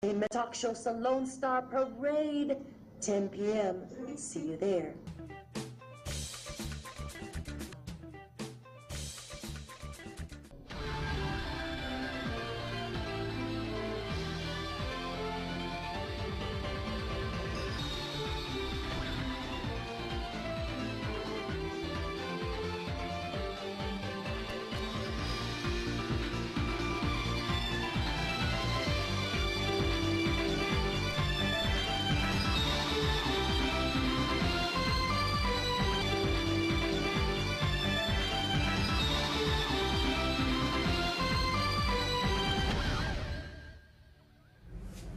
The talk show Lone Star Parade, 10 p.m. See you there.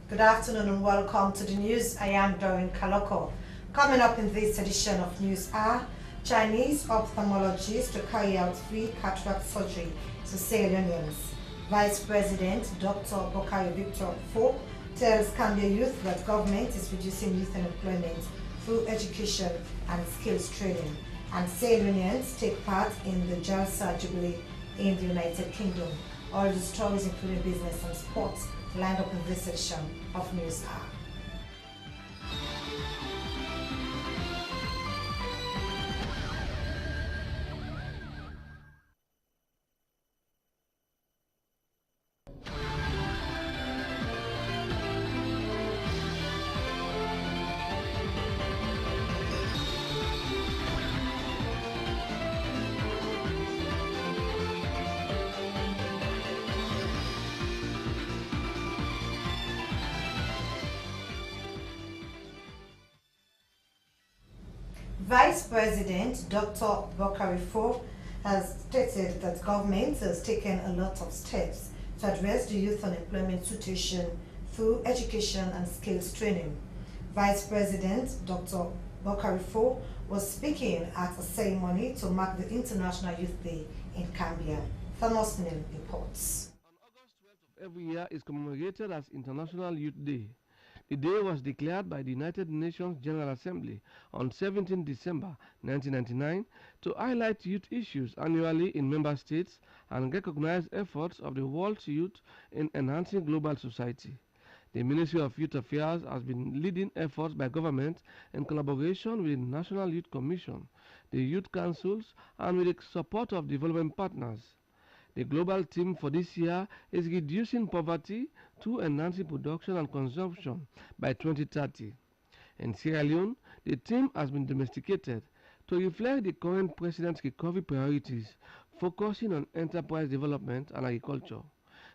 Good afternoon and welcome to the news. I am Doreen Kalokoh. Coming up in this edition of News are Chinese ophthalmologists to carry out free cataract surgery to Sierra-Leoneans. Vice President Dr. Bokayo Victor Fo tells Gambia youth that government is reducing youth unemployment through education and skills training. And Sierra-Leoneans take part in the Jalsa Jubilee in the United Kingdom. All the stories including business and sports lined up in this edition of News Hour. Vice President Dr. Bokayo Victor has stated that government has taken a lot of steps to address the youth unemployment situation through education and skills training. Vice President Dr. Bokayo Victor was speaking at a ceremony to mark the International Youth Day in Gambia. Thomas Neal reports. On August 12th of every year is commemorated as International Youth Day. The day was declared by the United Nations General Assembly on 17 December 1999 to highlight youth issues annually in member states and recognize efforts of the world's youth in enhancing global society. The Ministry of Youth Affairs has been leading efforts by government in collaboration with the National Youth Commission, the Youth Councils, and with the support of development partners. The global theme for this year is reducing poverty through enhancing production and consumption by 2030. In Sierra Leone, the theme has been domesticated to reflect the current president's recovery priorities, focusing on enterprise development and agriculture.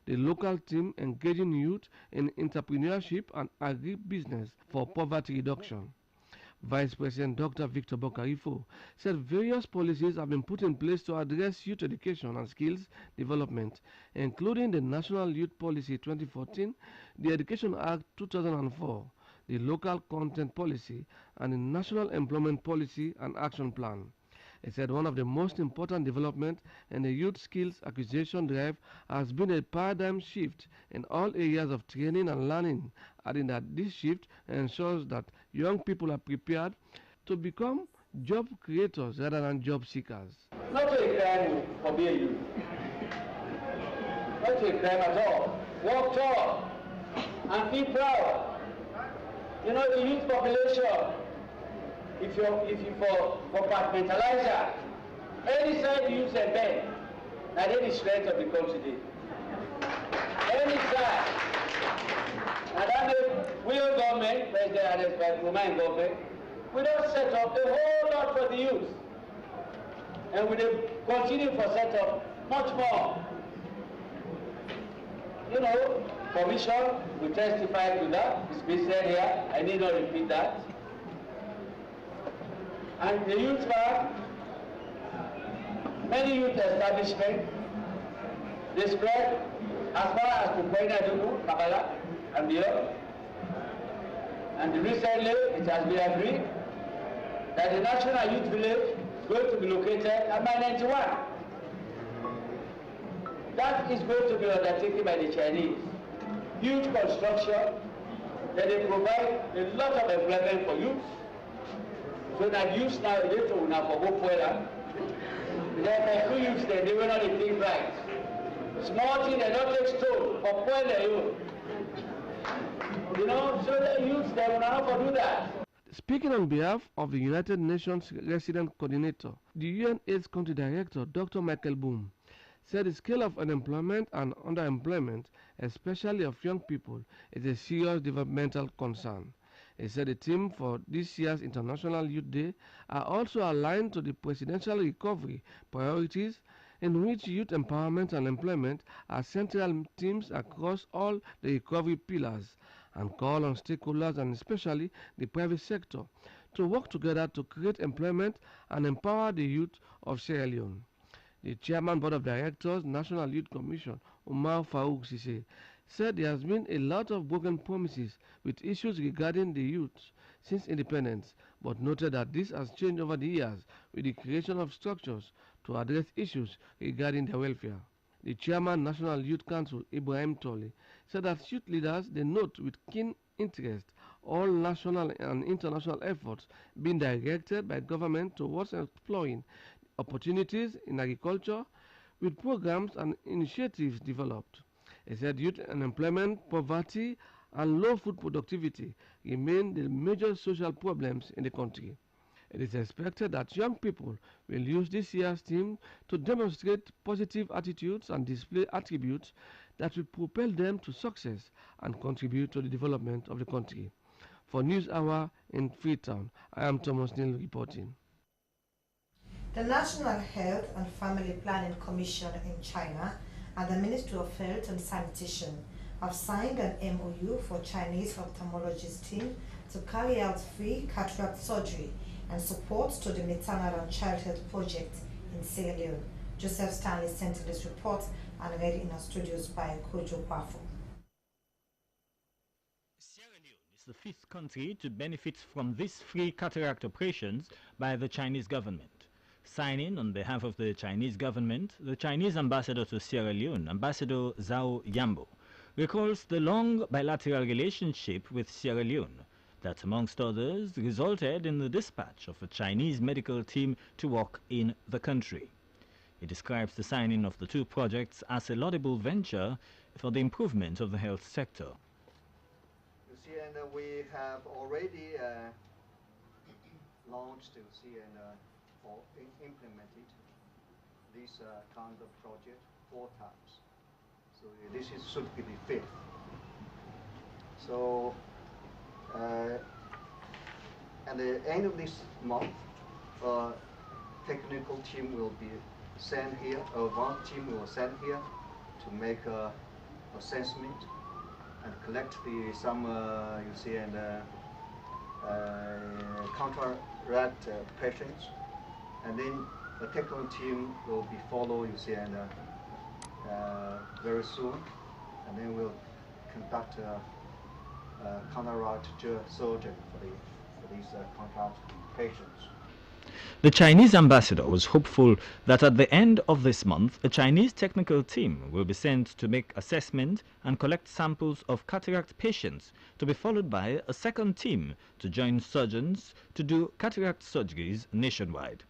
The local theme engaging youth in entrepreneurship and agribusiness for poverty reduction. Vice President Dr. Victor Bokayo Victor said various policies have been put in place to address youth education and skills development, including the National Youth Policy 2014, the Education Act 2004, the Local Content Policy, and the National Employment Policy and Action Plan. He said one of the most important developments in the youth skills acquisition drive has been a paradigm shift in all areas of training and learning, adding that this shift ensures that young people are prepared to become job creators rather than job seekers. Not a crime for being a youth. Not a crime at all. Work tall and feel proud. You know, the youth population, if you for compartmentalizer, any side you use a bed, that is the strength of the country. Any side. And that means we are government, President and Roman government, we don't set up a whole lot for the youth. And we will continue for set up much more. You know, commission, we testify to that. It's been said here. I need not repeat that. And the youth bank, many youth establishments, they spread as far as Kukwena Dugu, Kabbalah, and beyond. And recently, it has been agreed that the National Youth Village is going to be located at Mile 91. That is going to be undertaken by the Chinese. Huge construction, that they provide a lot of employment for youth. So that youth now they to now for Bokwela. There are few youths there, they will not think right. Small thing, they don't take stone for Kwela youth. You know, so the youth, they will not do that. Speaking on behalf of the United Nations Resident Coordinator, the UN AIDS Country Director, Dr. Michael Boom, said the scale of unemployment and underemployment, especially of young people, is a serious developmental concern. He said the theme for this year's International Youth Day are also aligned to the presidential recovery priorities, in which youth empowerment and employment are central themes across all the recovery pillars, and call on stakeholders and especially the private sector to work together to create employment and empower the youth of Sierra Leone. The Chairman Board of Directors, National Youth Commission, Umar Farouk Sise, said there has been a lot of broken promises with issues regarding the youth since independence, but noted that this has changed over the years with the creation of structures to address issues regarding their welfare. The Chairman, National Youth Council, Ibrahim Tole, said that youth leaders they note with keen interest all national and international efforts being directed by government towards exploring opportunities in agriculture with programs and initiatives developed. He said youth unemployment, poverty, and low food productivity remain the major social problems in the country. It is expected that young people will use this year's theme to demonstrate positive attitudes and display attributes that will propel them to success and contribute to the development of the country. For News Hour in Freetown, I am Thomas Neal reporting. The National Health and Family Planning Commission in China and the Ministry of Health and Sanitation have signed an MOU for Chinese ophthalmologist team to carry out free cataract surgery and support to the maternal and child health project in Sierra Leone. Joseph Stanley sent this report and read in our studios by Kojo Kwafo. Sierra Leone is the fifth country to benefit from these free cataract operations by the Chinese government. Signing on behalf of the Chinese government, the Chinese ambassador to Sierra Leone, Ambassador Zhao Yambo, recalls the long bilateral relationship with Sierra Leone that, amongst others, resulted in the dispatch of a Chinese medical team to work in the country. He describes the signing of the two projects as a laudable venture for the improvement of the health sector. You see, and we have already launched, you see, and or implemented this kind of project 4 times. So this should be the 5th. So at the end of this month, a technical team will be sent here, one team will send here to make a assessment and collect some you see, and cataract patients. And then the technical team will be followed, you see, and very soon, and then we'll conduct cataract surgery for these cataract patients. The Chinese ambassador was hopeful that at the end of this month, a Chinese technical team will be sent to make assessment and collect samples of cataract patients, to be followed by a second team to join surgeons to do cataract surgeries nationwide.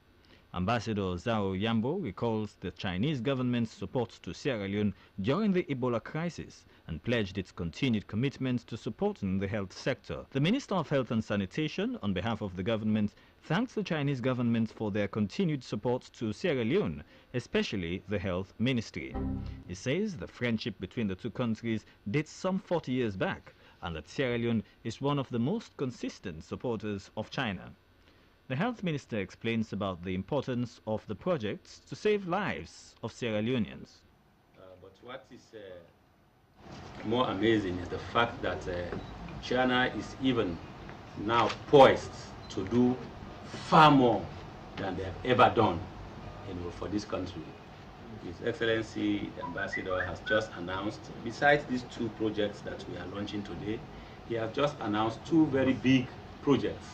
Ambassador Zhao Yambo recalls the Chinese government's support to Sierra Leone during the Ebola crisis and pledged its continued commitment to supporting the health sector. The Minister of Health and Sanitation, on behalf of the government, thanks the Chinese government for their continued support to Sierra Leone, especially the Health Ministry. He says the friendship between the two countries dates some 40 years back and that Sierra Leone is one of the most consistent supporters of China. The Health Minister explains about the importance of the projects to save lives of Sierra Leoneans. But what is more amazing is the fact that China is even now poised to do far more than they have ever done, for this country. His Excellency the Ambassador has just announced, besides these 2 projects that we are launching today, he has just announced 2 very big projects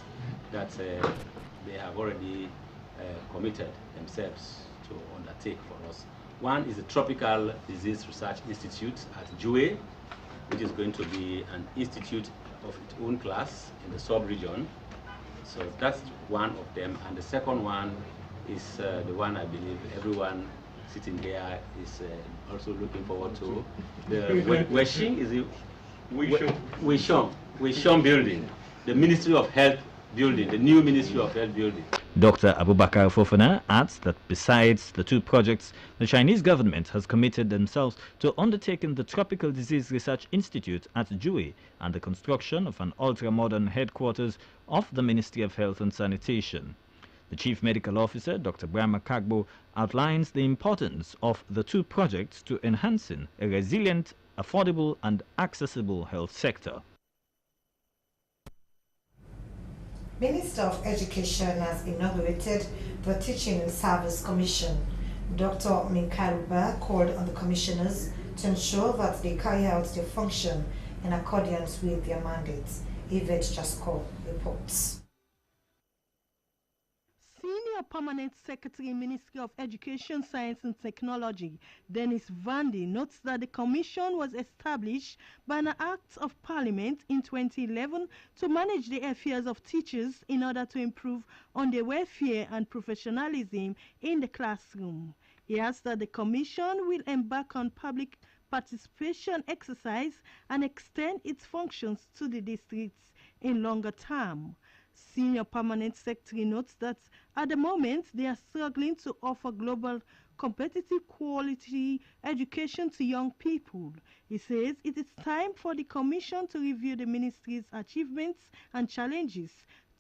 that they have already committed themselves to undertake for us. One is the Tropical Disease Research Institute at Jue, which is going to be an institute of its own class in the sub-region. So that's one of them. And the second one is the one I believe everyone sitting here is also looking forward to. The Weisheng, is it? Weisheng. Wishon building, the Ministry of Health building, the new Ministry of Health building. Dr. Abubakar Fofana adds that besides the two projects, the Chinese government has committed themselves to undertaking the Tropical Disease Research Institute at Jui and the construction of an ultra-modern headquarters of the Ministry of Health and Sanitation. The Chief Medical Officer, Dr. Brahma Kagbo, outlines the importance of the two projects to enhancing a resilient, affordable and accessible health sector. Minister of Education has inaugurated the Teaching Service Commission. Dr. Minkaruba called on the commissioners to ensure that they carry out their function in accordance with their mandates. Yvette Jasko reports. Senior Permanent Secretary, Ministry of Education, Science and Technology, Dennis Vandi, notes that the commission was established by an Act of Parliament in 2011 to manage the affairs of teachers in order to improve on their welfare and professionalism in the classroom. He adds that the commission will embark on public participation exercise and extend its functions to the districts in longer term. Senior Permanent Secretary notes that at the moment they are struggling to offer global competitive quality education to young people. He says it is time for the Commission to review the Ministry's achievements and challenges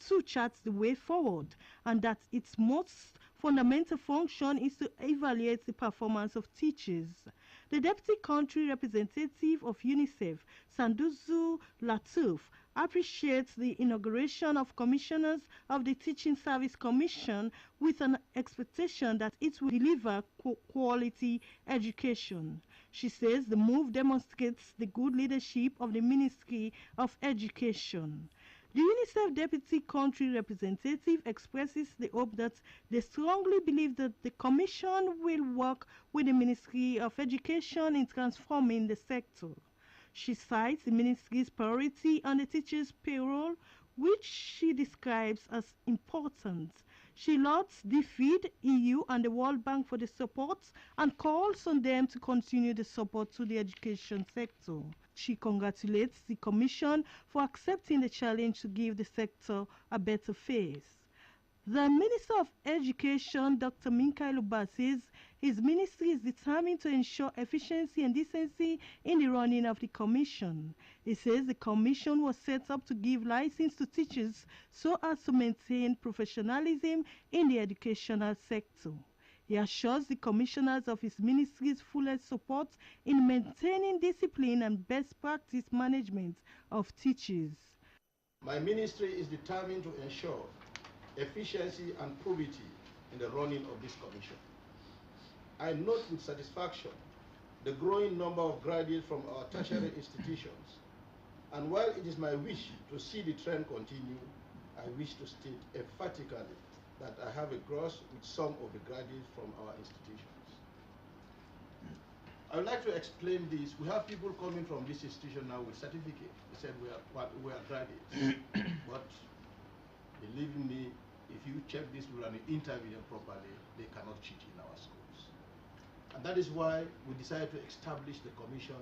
to chart the way forward, and that its most fundamental function is to evaluate the performance of teachers. The Deputy Country Representative of UNICEF, Sanduzu Latouf, appreciates the inauguration of commissioners of the Teaching Service Commission with an expectation that it will deliver quality education. She says the move demonstrates the good leadership of the Ministry of Education. The UNICEF Deputy Country Representative expresses the hope that they strongly believe that the Commission will work with the Ministry of Education in transforming the sector. She cites the Ministry's priority on the teachers' payroll, which she describes as important. She lauds DFID, EU and the World Bank for the support and calls on them to continue the support to the education sector. She congratulates the Commission for accepting the challenge to give the sector a better face. The Minister of Education, Dr. Minkailuba, says his ministry is determined to ensure efficiency and decency in the running of the Commission. He says the Commission was set up to give license to teachers so as to maintain professionalism in the educational sector. He assures the commissioners of his ministry's fullest support in maintaining discipline and best practice management of teachers. My ministry is determined to ensure efficiency and probity in the running of this commission. I note with satisfaction the growing number of graduates from our tertiary institutions, and while it is my wish to see the trend continue, I wish to state emphatically that I have a grudge with some of the graduates from our institutions. I would like to explain this. We have people coming from this institution now with certificates. They said we are graduates, but believe me, if you check this with an interview properly, they cannot cheat in our schools. And that is why we decided to establish the commission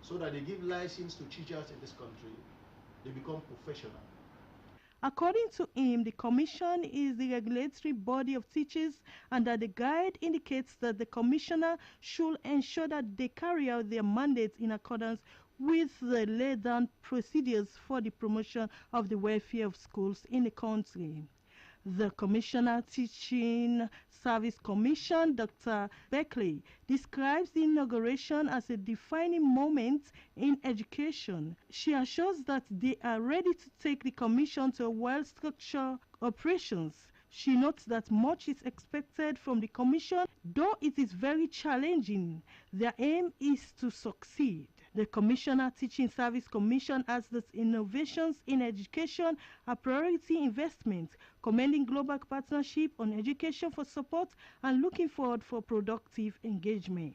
so that they give license to teachers in this country, they become professional. According to him, the Commission is the regulatory body of teachers and that the guide indicates that the Commissioner should ensure that they carry out their mandates in accordance with the laid down procedures for the promotion of the welfare of schools in the country. The Commissioner Teaching Service Commission, Dr. Beckley, describes the inauguration as a defining moment in education. She assures that they are ready to take the Commission to a well-structured operations. She notes that much is expected from the Commission, though it is very challenging. Their aim is to succeed. The Commissioner Teaching Service Commission adds that innovations in education are priority investments, commending global partnership on education for support and looking forward for productive engagement.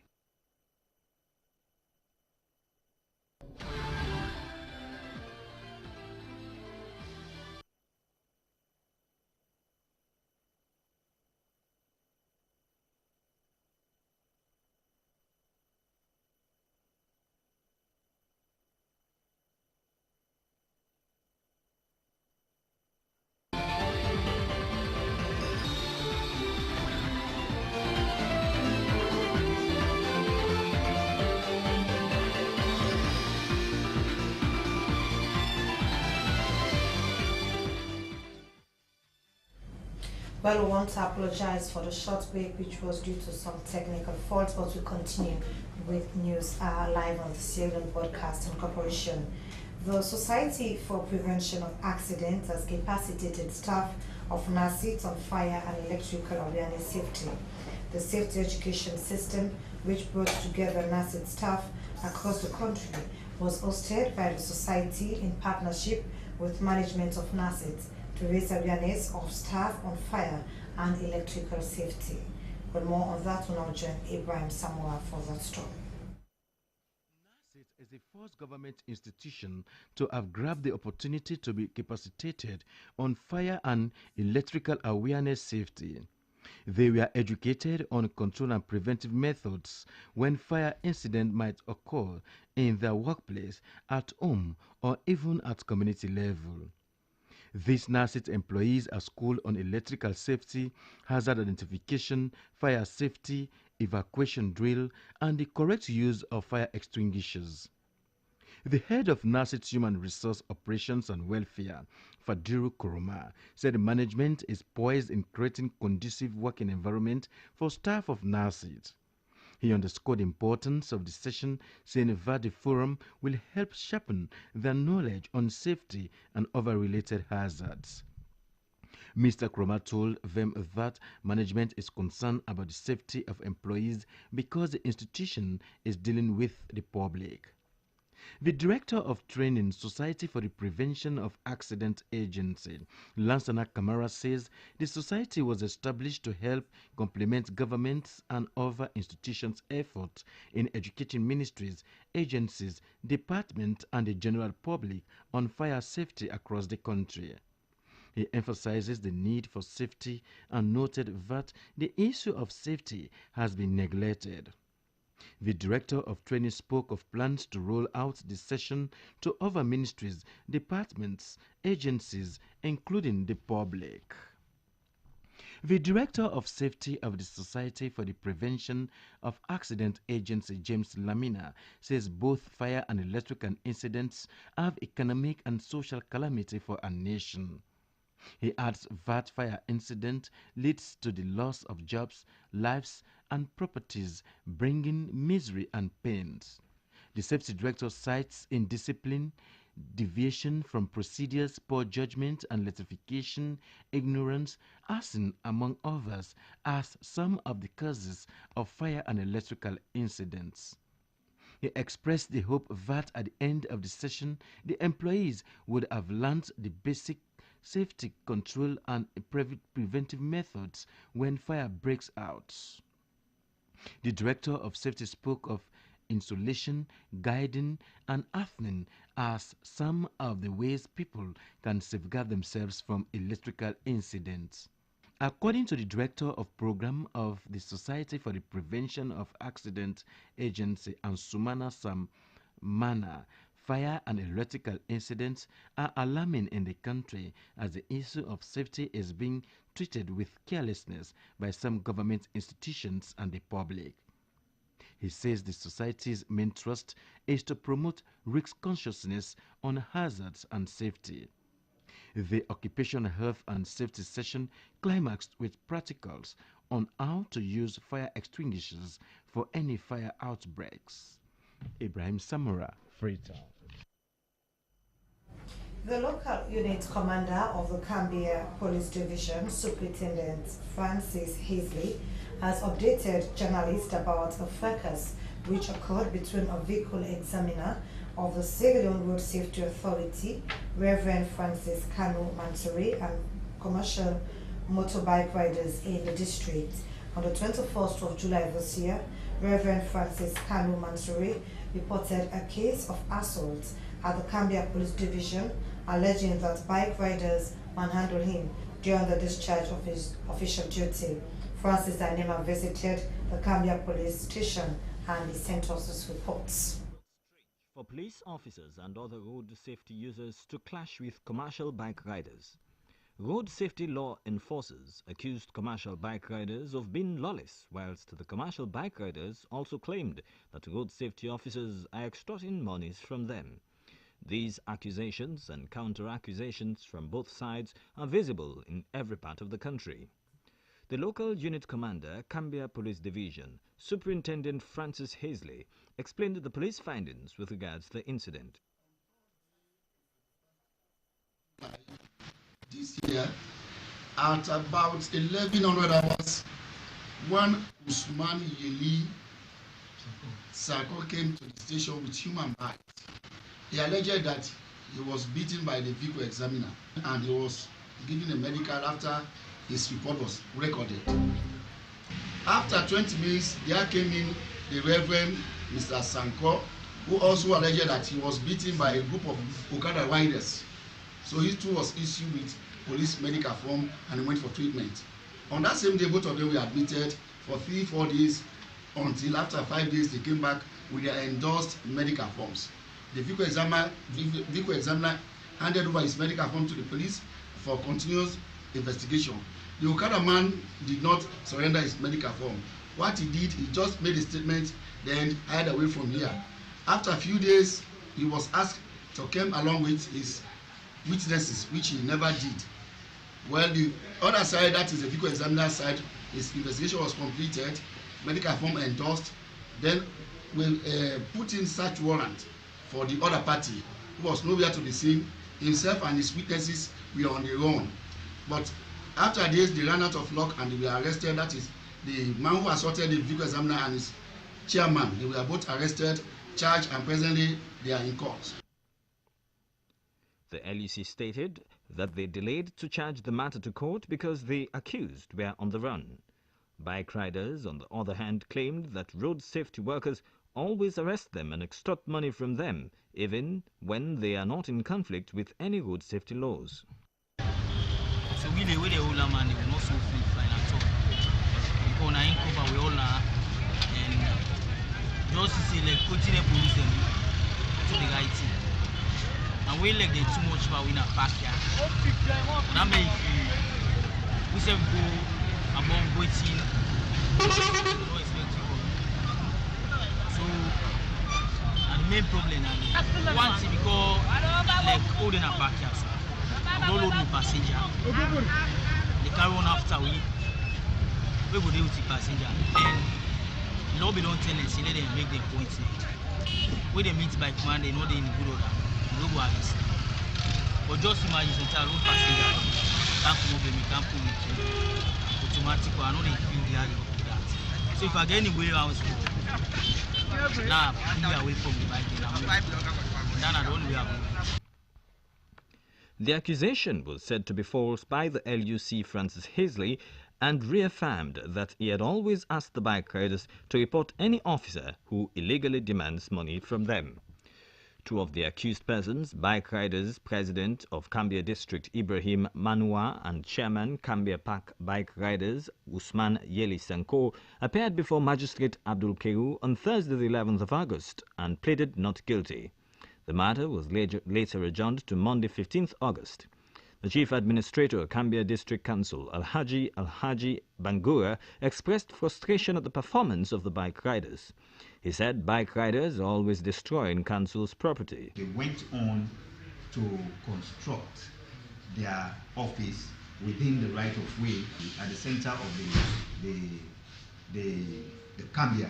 Well, we want to apologize for the short break, which was due to some technical faults, but we continue with news live on the Syrian Broadcasting Corporation. The Society for Prevention of Accidents has capacitated staff of NASIT on fire and electrical awareness safety. The safety education system, which brought together NASIT staff across the country, was hosted by the Society in partnership with management of NASIT to raise awareness of staff on fire and electrical safety. But more on that, we'll now join Ibrahim Samoa for that story. NASIT is the first government institution to have grabbed the opportunity to be capacitated on fire and electrical awareness safety. They were educated on control and preventive methods when fire incident might occur in their workplace, at home, or even at community level. These NASIT employees are schooled on electrical safety, hazard identification, fire safety, evacuation drill, and the correct use of fire extinguishers. The head of NASIT Human Resource Operations and Welfare, Fadiru Kuruma, said management is poised in creating conducive working environment for staff of NASIT. He underscored the importance of the session, saying that the forum will help sharpen their knowledge on safety and other related hazards. Mr. Kuruma told them that management is concerned about the safety of employees because the institution is dealing with the public. The Director of Training, Society for the Prevention of Accident Agency, Lansana Kamara, says the society was established to help complement governments and other institutions' efforts in educating ministries, agencies, departments, and the general public on fire safety across the country. He emphasizes the need for safety and noted that the issue of safety has been neglected. The Director of Training spoke of plans to roll out the session to other ministries, departments, agencies, including the public. The Director of Safety of the Society for the Prevention of Accident Agency, James Lamina, says both fire and electrical incidents have economic and social calamity for a nation. He adds that fire incident leads to the loss of jobs, lives, and properties, bringing misery and pains. The safety director cites indiscipline, deviation from procedures, poor judgment and electrification, ignorance, arson, among others, as some of the causes of fire and electrical incidents. He expressed the hope that at the end of the session, the employees would have learned the basic safety control and preventive methods when fire breaks out. The Director of Safety spoke of insulation, guiding, and earthing as some of the ways people can safeguard themselves from electrical incidents. According to the Director of Program of the Society for the Prevention of Accident Agency, Ansumana Samana, fire and electrical incidents are alarming in the country as the issue of safety is being treated with carelessness by some government institutions and the public. He says the society's main thrust is to promote risk consciousness on hazards and safety. The Occupational Health and Safety session climaxed with practicals on how to use fire extinguishers for any fire outbreaks. Ibrahim Samura, Freetown. The local unit commander of the Cambia Police Division, Superintendent Francis Hazley, has updated journalists about a fracas which occurred between a vehicle examiner of the Civilian Road Safety Authority, Reverend Francis Kanu Mansuri, and commercial motorbike riders in the district. On the 21st of July this year, Reverend Francis Kanu Mansuri reported a case of assault at the Cambia Police Division, alleging that bike riders manhandled him during the discharge of his official duty. Francis Danema visited the Cambia Police Station and he sent us his reports. For police officers and other road safety users to clash with commercial bike riders. Road safety law enforcers accused commercial bike riders of being lawless, whilst the commercial bike riders also claimed that road safety officers are extorting monies from them. These accusations and counter-accusations from both sides are visible in every part of the country. The local unit commander, Cambia Police Division, Superintendent Francis Hazley, explained the police findings with regards to the incident. This year, at about 1100 hours, one Usman Yeli Sako came to the station with human bites. He alleged that he was beaten by the vehicle examiner and he was given a medical after his report was recorded. After 20 minutes, there came in the Reverend Mr. Sanko, who also alleged that he was beaten by a group of Okada riders. So he too was issued with police medical form and he went for treatment. On that same day, both of them were admitted for 3-4 days until after 5 days they came back with their endorsed medical forms. The vehicle examiner handed over his medical form to the police for continuous investigation. The Okada man did not surrender his medical form. What he did, he just made a statement, then hired away from here. After a few days, he was asked to come along with his witnesses, which he never did. Well, the other side, that is the vehicle examiner side, his investigation was completed, medical form endorsed, then we put in search warrant for the other party, who was nowhere to be seen. Himself and his witnesses were on the run. But after this, they ran out of luck and they were arrested. That is the man who assaulted the vehicle examiner and his chairman. They were both arrested, charged, and presently they are in court. The LUC stated that they delayed to charge the matter to court because the accused were on the run. Bike riders, on the other hand, claimed that road safety workers always arrest them and extort money from them, even when they are not in conflict with any road safety laws. So we the older man, they will not so free flying at all. Because now in cover we all now, and just to see like putting the police them to the right thing. And we like they too much for in a backyard. That make we say go above waiting. No expect to go. So and the main problem now one thing because like holding a backyard. Don't load no passenger. They carry on after we go deal with the passenger. Then lobby don't tell us, let them make their points. When they meet by command, they know they in good order. They go at this. But just imagine the road passenger can't come over me, can't pull me automatic. I know they feel the area of that. So if I get anywhere else, now pull me away from the bike. Then I don't have. The accusation was said to be false by the LUC Francis Hazley and reaffirmed that he had always asked the bike riders to report any officer who illegally demands money from them. Two of the accused persons, bike riders President of Cambia District Ibrahim Manua and Chairman Cambia Park Bike Riders Usman Yeli Sanko, appeared before Magistrate Abdul Keru on Thursday the 11th of August and pleaded not guilty. The matter was later adjourned to Monday 15th August. The Chief Administrator of Cambia District Council, Alhaji Bangura, expressed frustration at the performance of the bike riders. He said bike riders are always destroying council's property. They went on to construct their office within the right of way at the center of the Cambia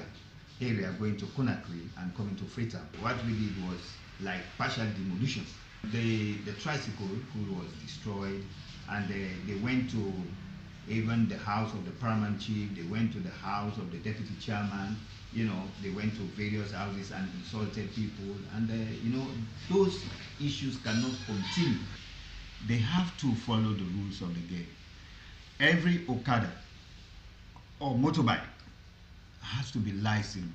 area, going to Conakry and coming to Freetown. What we did was like partial demolition. The tricycle was destroyed, and they went to even the house of the paramount chief, they went to the house of the deputy chairman, they went to various houses and insulted people, and those issues cannot continue. They have to follow the rules of the game. Every Okada or motorbike has to be licensed,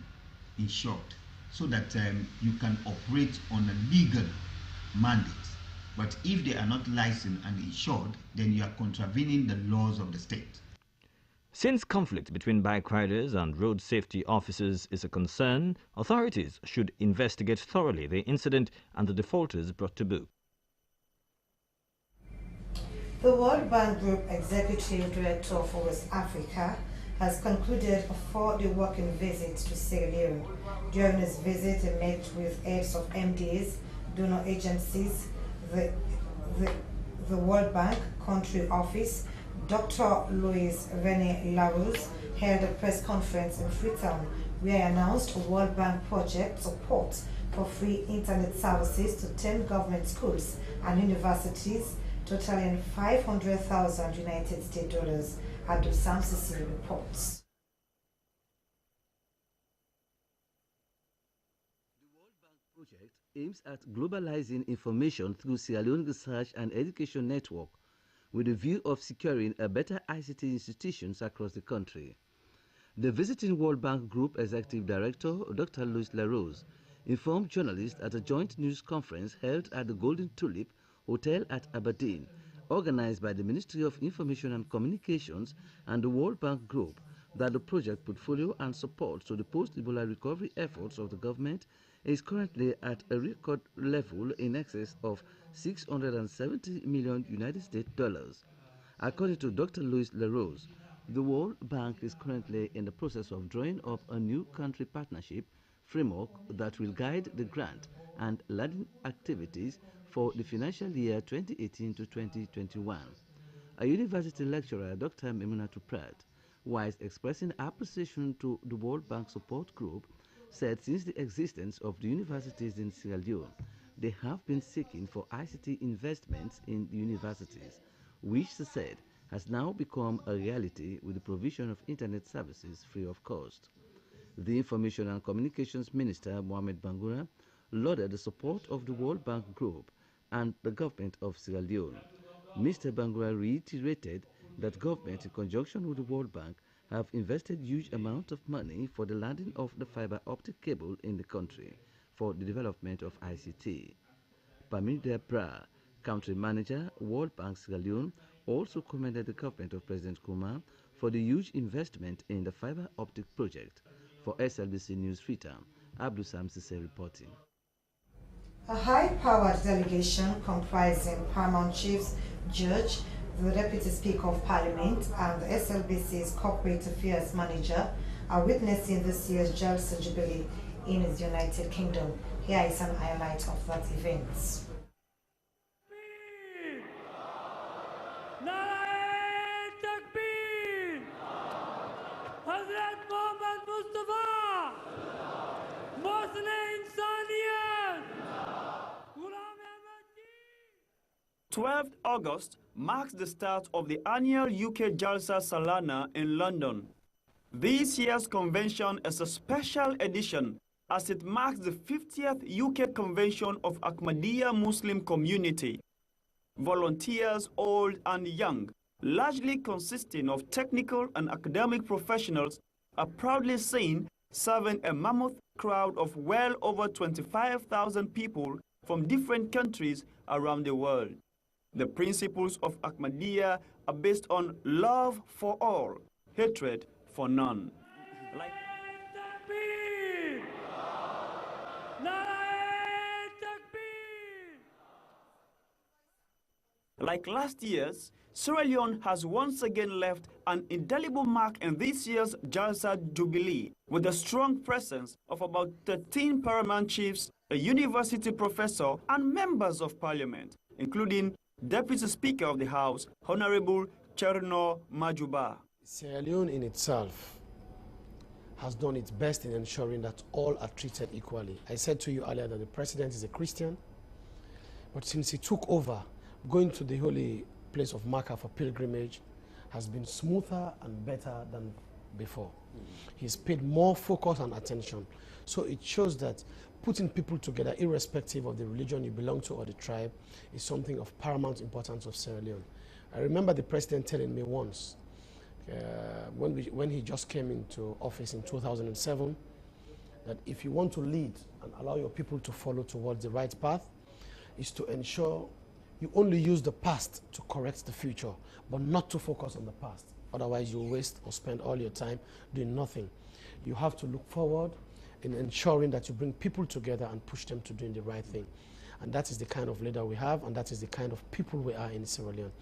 insured, so that you can operate on a legal mandate. But if they are not licensed and insured, then you are contravening the laws of the state. Since conflict between bike riders and road safety officers is a concern, authorities should investigate thoroughly the incident and the defaulters brought to book. The World Bank Group Executive Director for West Africa has concluded a 4-day working visit to Sierra Leone. During his visit, he met with heads of MDAs, donor agencies, the World Bank Country Office, Dr. Louis Rene Larose held a press conference in Freetown where he announced a World Bank project support for free internet services to 10 government schools and universities, totaling 500,000 United States dollars, Abdul Samsisi reports. Project aims at globalizing information through Sierra Leone Research and Education Network with a view of securing a better ICT institutions across the country. The visiting World Bank Group Executive Director, Dr. Louis Larose, informed journalists at a joint news conference held at the Golden Tulip Hotel at Aberdeen, organized by the Ministry of Information and Communications and the World Bank Group, that the project portfolio and support to the post-Ebola recovery efforts of the government is currently at a record level in excess of 670 million United States dollars. According to Dr. Louis Larose, the World Bank is currently in the process of drawing up a new country partnership framework that will guide the grant and lending activities for the financial year 2018 to 2021. A university lecturer, Dr. Memunatu Pratt, whilst expressing appreciation to the World Bank Support Group, said since the existence of the universities in Sierra Leone, they have been seeking for ICT investments in the universities, which, she said, has now become a reality with the provision of internet services free of cost. The Information and Communications Minister, Mohamed Bangura, lauded the support of the World Bank Group and the government of Sierra Leone. Mr. Bangura reiterated that government, in conjunction with the World Bank, have invested huge amounts of money for the landing of the fiber optic cable in the country for the development of ICT. Pamida Bra, country manager, World Bank Sierra Leone, also commended the government of President Kuma for the huge investment in the fiber optic project. For SLBC News Freetown, Abdul Samsise reporting. A high-powered delegation comprising Paramount Chiefs, Judge, the Deputy Speaker of Parliament, and the SLBC's Corporate Affairs Manager are witnessing this year's Jalsa Jubilee in the United Kingdom. Here is an highlight of that event. Hazrat Muhammad Mustafa, Muslim Saniyat, 12th August marks the start of the annual UK Jalsa Salana in London. This year's convention is a special edition as it marks the 50th UK Convention of Ahmadiyya Muslim Community. Volunteers, old and young, largely consisting of technical and academic professionals, are proudly seen serving a mammoth crowd of well over 25,000 people from different countries around the world. The principles of Ahmadiyya are based on love for all, hatred for none. Like last year's, Sierra Leone has once again left an indelible mark in this year's Jalsa Jubilee with a strong presence of about 13 paramount chiefs, a university professor, and members of parliament, including Deputy Speaker of the House, Honorable Cherno Majuba. Sierra Leone in itself has done its best in ensuring that all are treated equally. I said to you earlier that the president is a Christian, but since he took over, going to the holy place of Makkah for pilgrimage has been smoother and better than before. He's paid more focus and attention. So it shows that putting people together, irrespective of the religion you belong to or the tribe, is something of paramount importance of Sierra Leone. I remember the president telling me once, when he just came into office in 2007, that if you want to lead and allow your people to follow towards the right path, is to ensure you only use the past to correct the future, but not to focus on the past. Otherwise, you'll waste or spend all your time doing nothing. You have to look forward in ensuring that you bring people together and push them to doing the right thing. And that is the kind of leader we have, and that is the kind of people we are in Sierra Leone.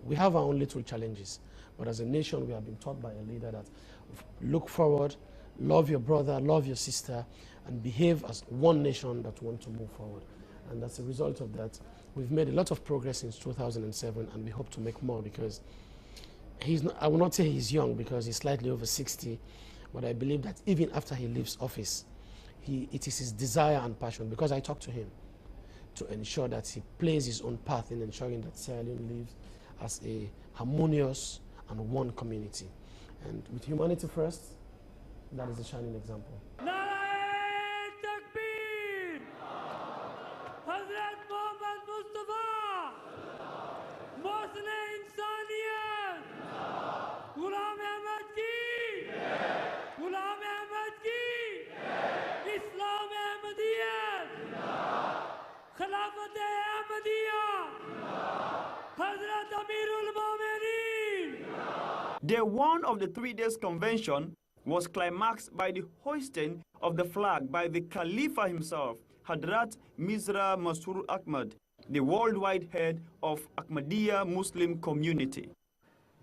We have our own little challenges, but as a nation, we have been taught by a leader that look forward, love your brother, love your sister, and behave as one nation that want to move forward. And as a result of that, we've made a lot of progress since 2007, and we hope to make more, because he's not, I will not say he's young because he's slightly over 60, but I believe that even after he leaves office, it is his desire and passion, because I talked to him, to ensure that he plays his own path in ensuring that Sierra Leone lives as a harmonious and one community. And with humanity first, that is a shining example. नारे तकबीर हजरत मोहम्मद मुस्तफा मौसले इंसानियत गुलाम अहमद की इस्लाम अहमदियत खिलाफत अहमदिया हजरत अमीरुल मोमिनीन. Day one of the 3 days convention was climaxed by the hoisting of the flag by the Khalifa himself, Hadrat Mirza Masroor Ahmad, the worldwide head of Ahmadiyya Muslim community.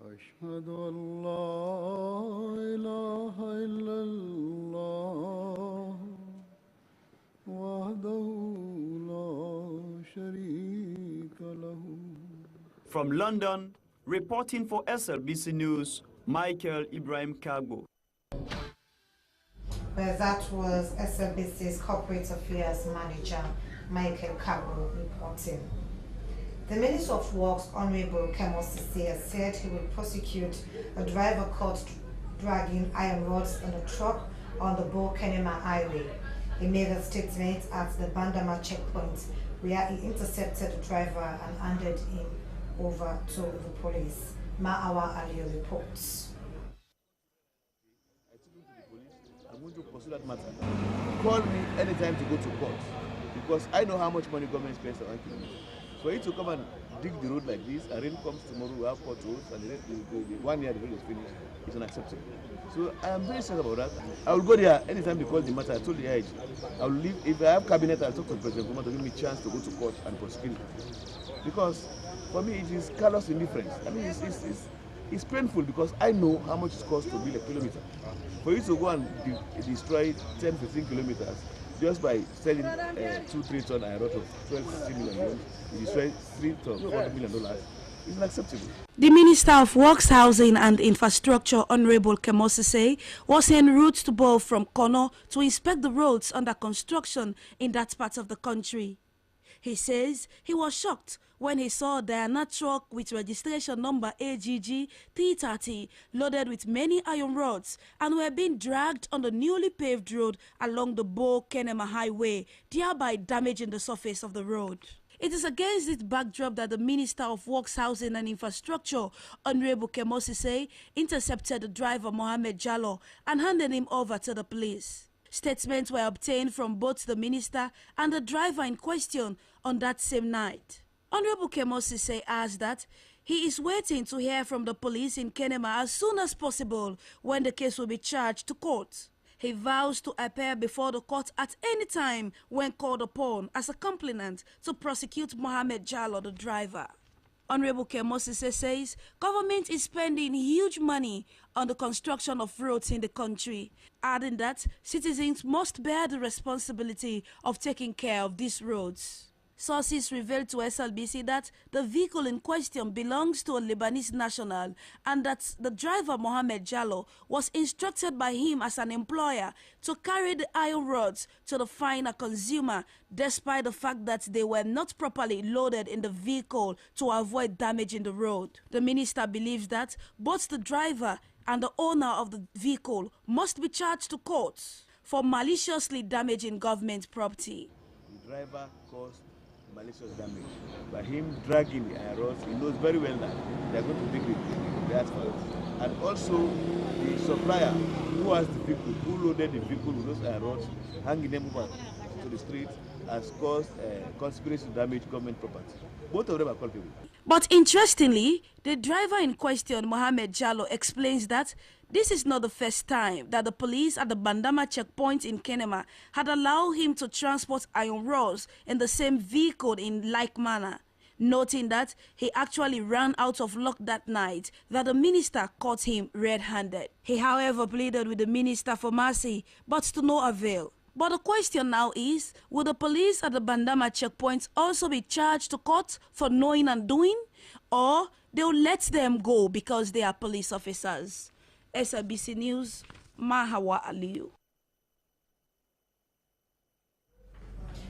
أشهد أن لا إله إلا الله وحده لا شريك له. From London, reporting for SLBC News, Michael Ibrahim Kagbo. Well, that was SLBC's Corporate Affairs Manager, Michael Kagbo, reporting. The Minister of Works, Honorable Kemo Sisi, has said he will prosecute a driver caught dragging iron rods on a truck on the Bo-Kenema Highway. He made a statement at the Bandama checkpoint where he intercepted the driver and handed him over to the police. Ma'awa Aliyo reports. I'm going to pursue that matter. Call me anytime to go to court because I know how much money government spends on it. For you to come and dig the road like this, and rain comes tomorrow, we have potholes, and the 1 year the road is finished, it's unacceptable. So I am very serious about that. I will go there anytime they call the matter. I told the IG, I will leave. If I have cabinet, I'll talk to President Goma to give me a chance to go to court and prosecute it. Because for me, it is callous indifference. I mean, it's painful because I know how much it costs to build a kilometer. For you to go and destroy 10, 15 kilometers, just by selling 2-3 ton iron of 12-16 million, you destroy $3 to $4 million. It's unacceptable. The Minister of Works, Housing and Infrastructure, Honorable Kemo Sisi, was en route to Bo from Kono to inspect the roads under construction in that part of the country. He says he was shocked when he saw a Diana truck with registration number AGG 330 loaded with many iron rods and were being dragged on the newly paved road along the Bo-Kenema Highway, thereby damaging the surface of the road. It is against this backdrop that the Minister of Works, Housing and Infrastructure, Honorable Kemo Sisi, intercepted the driver Mohammed Jallo and handed him over to the police. Statements were obtained from both the minister and the driver in question on that same night. Honorable Kemo Sisi adds that he is waiting to hear from the police in Kenema as soon as possible when the case will be charged to court. He vows to appear before the court at any time when called upon as a complainant to prosecute Mohammed Jallo, the driver. Honorable Kemo Sisi says government is spending huge money on the construction of roads in the country, adding that citizens must bear the responsibility of taking care of these roads. Sources revealed to SLBC that the vehicle in question belongs to a Lebanese national and that the driver Mohammed Jallo was instructed by him as an employer to carry the iron rods to the final consumer despite the fact that they were not properly loaded in the vehicle to avoid damaging the road. The minister believes that both the driver and the owner of the vehicle must be charged to court for maliciously damaging government property. The driver caused malicious damage. By him dragging the iron rods, he knows very well that they are going to dig the asphalt. And also the supplier who has the vehicle, who loaded the vehicle with those iron rods, hanging them over to the street, has caused conspiracy to damage government property. Both of them are culpable. But interestingly, the driver in question, Mohammed Jallo, explains that this is not the first time that the police at the Bandama checkpoint in Kenema had allowed him to transport iron rods in the same vehicle in like manner, noting that he actually ran out of luck that night that the minister caught him red-handed. He, however, pleaded with the minister for mercy, but to no avail. But the question now is, will the police at the Bandama checkpoints also be charged to court for knowing and doing? Or they'll let them go because they are police officers? SABC News, Mahawa Aliyu.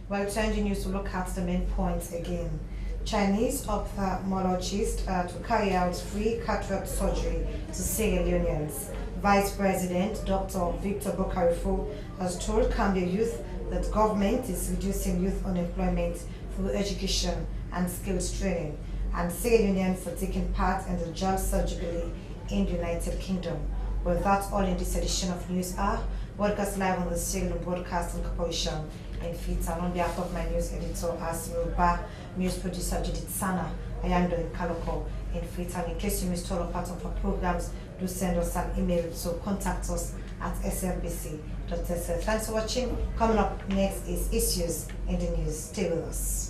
Well, changing news to look at the main points again. Chinese ophthalmologist to carry out free cataract surgery to Sierra Leoneans. Vice President Dr. Victor Bokarifo has told Cambia youth that government is reducing youth unemployment through education and skills training, and Sierra Leoneans are taking part in the Jalsa Jubilee in the United Kingdom. With that, all in this edition of News Hour, broadcast live on the Sierra Leone Broadcasting Corporation in Freetown. On behalf of my news editor, Asmiruba, news producer Judith Sana, I am Doreen Kalokoh in Freetown. In case you missed all of part of our programs, do send us an email, so contact us at snbc.sf. Thanks for watching. Coming up next is Issues in the News. Stay with us.